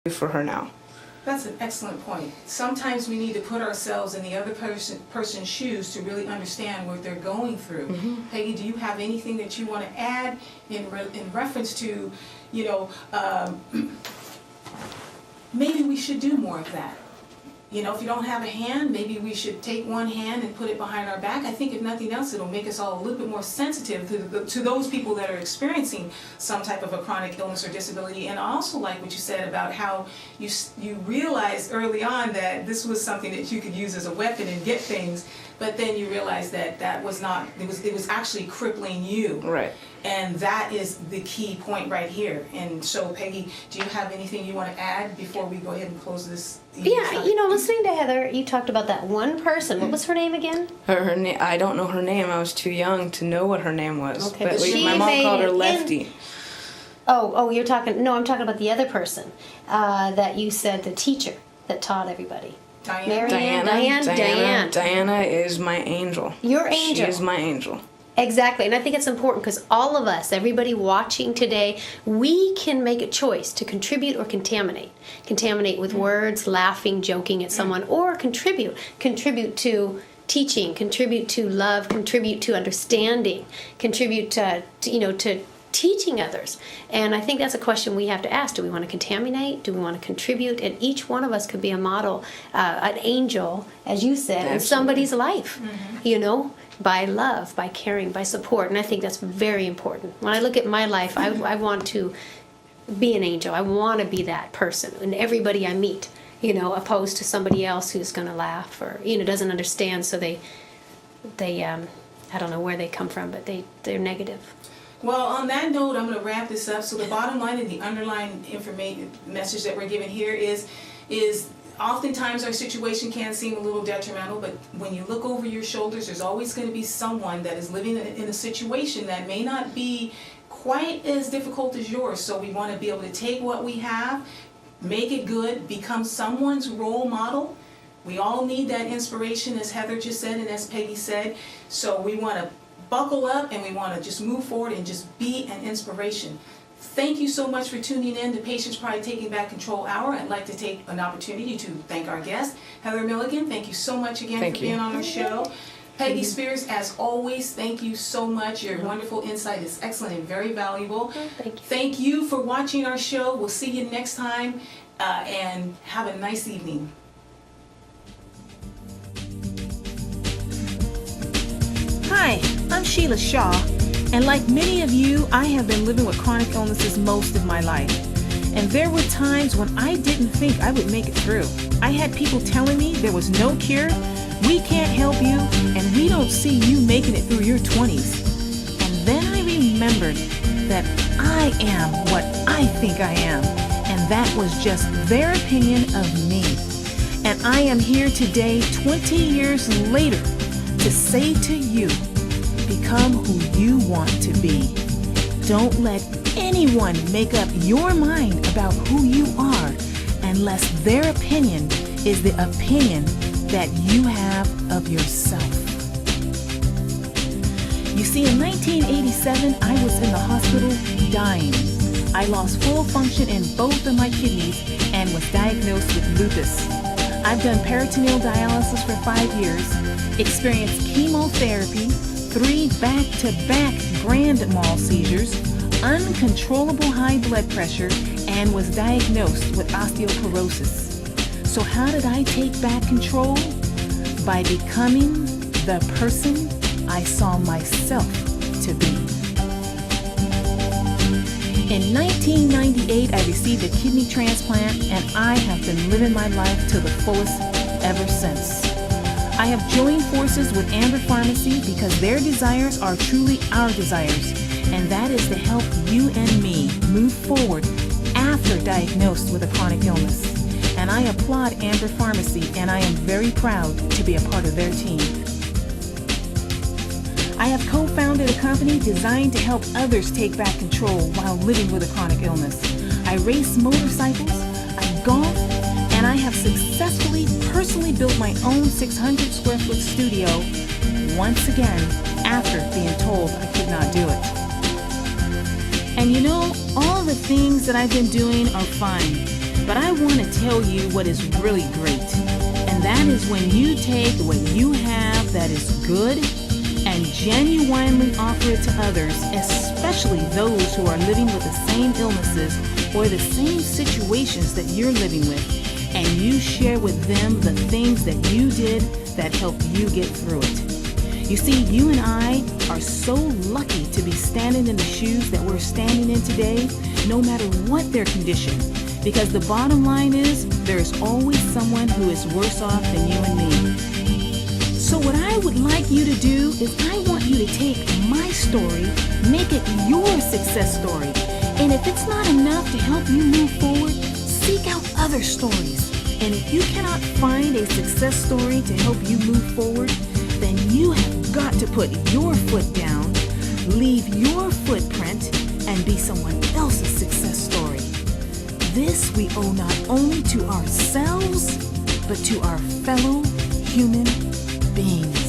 for her now. That's an excellent point. Sometimes we need to put ourselves in the other person's shoes to really understand what they're going through. Mm-hmm. Peggy, do you have anything that you want to add in reference to, maybe we should do more of that? If you don't have a hand, maybe we should take one hand and put it behind our back. I think if nothing else, it'll make us all a little bit more sensitive to those people that are experiencing some type of a chronic illness or disability. And I also like what you said about how you realized early on that this was something that you could use as a weapon and get things, but then you realized that was not, it was actually crippling you. Right. And that is the key point right here. And so, Peggy, do you have anything you want to add before we go ahead and close this? Yeah, listening to Heather, you talked about that one person. What was her name again? Her name. I don't know her name. I was too young to know what her name was. Okay, but but my mom called her Lefty. You're talking. No, I'm talking about the other person that you said, the teacher that taught everybody. Diana. Diana is my angel. Your angel. She is my angel. Exactly, and I think it's important because all of us, everybody watching today, we can make a choice to contribute or contaminate. Contaminate with words, laughing, joking at someone, or contribute. Contribute to teaching, contribute to love, contribute to understanding, contribute to teaching others. And I think that's a question we have to ask. Do we want to contaminate? Do we want to contribute? And each one of us could be a model, an angel, as you said, in somebody's life, by love, by caring, by support. And I think that's very important. When I look at my life, I want to be an angel. I want to be that person. And everybody I meet, opposed to somebody else who's going to laugh or, doesn't understand. So they I don't know where they come from, but they're negative. Well, on that note, I'm going to wrap this up. So the bottom line and the underlying message that we're giving here is oftentimes our situation can seem a little detrimental, but when you look over your shoulders, there's always going to be someone that is living in a situation that may not be quite as difficult as yours. So we want to be able to take what we have, make it good, become someone's role model. We all need that inspiration, as Heather just said and as Peggy said. So we want to buckle up and we want to just move forward and just be an inspiration. Thank you so much for tuning in to Patients Pride Taking Back Control Hour. I'd like to take an opportunity to thank our guest, Heather Milligan. Thank you so much again for being on our show. Peggy Spears, as always, thank you so much. Your wonderful insight is excellent and very valuable. Thank you. Thank you for watching our show. We'll see you next time, and have a nice evening. Hi, I'm Sheila Shaw, and like many of you, I have been living with chronic illnesses most of my life. And there were times when I didn't think I would make it through. I had people telling me there was no cure, we can't help you, and we don't see you making it through your 20s. And then I remembered that I am what I think I am, and that was just their opinion of me. And I am here today, 20 years later, to say to you, become who you want to be. Don't let anyone make up your mind about who you are unless their opinion is the opinion that you have of yourself. You see, in 1987, I was in the hospital dying. I lost full function in both of my kidneys and was diagnosed with lupus. I've done peritoneal dialysis for 5 years, experienced chemotherapy, 3 back-to-back grand mal seizures, uncontrollable high blood pressure, and was diagnosed with osteoporosis. So how did I take back control? By becoming the person I saw myself to be. In 1998, I received a kidney transplant, and I have been living my life to the fullest ever since. I have joined forces with Amber Pharmacy because their desires are truly our desires, and that is to help you and me move forward after diagnosed with a chronic illness. And I applaud Amber Pharmacy, and I am very proud to be a part of their team. I have co-founded a company designed to help others take back control while living with a chronic illness. I race motorcycles, I golf, and I have successfully personally built my own 600 square foot studio once again after being told I could not do it. And all the things that I've been doing are fine, But I want to tell you what is really great. And that is when you take what you have that is good and genuinely offer it to others, especially those who are living with the same illnesses or the same situations that you're living with, and you share with them the things that you did that helped you get through it. You see, you and I are so lucky to be standing in the shoes that we're standing in today, no matter what their condition, because the bottom line is there is always someone who is worse off than you and me. So what I would like you to do is I want you to take my story, make it your success story. And if it's not enough to help you move forward, seek out other stories. And if you cannot find a success story to help you move forward, then you have got to put your foot down, leave your footprint, and be someone else's success story. This we owe not only to ourselves, but to our fellow human beings.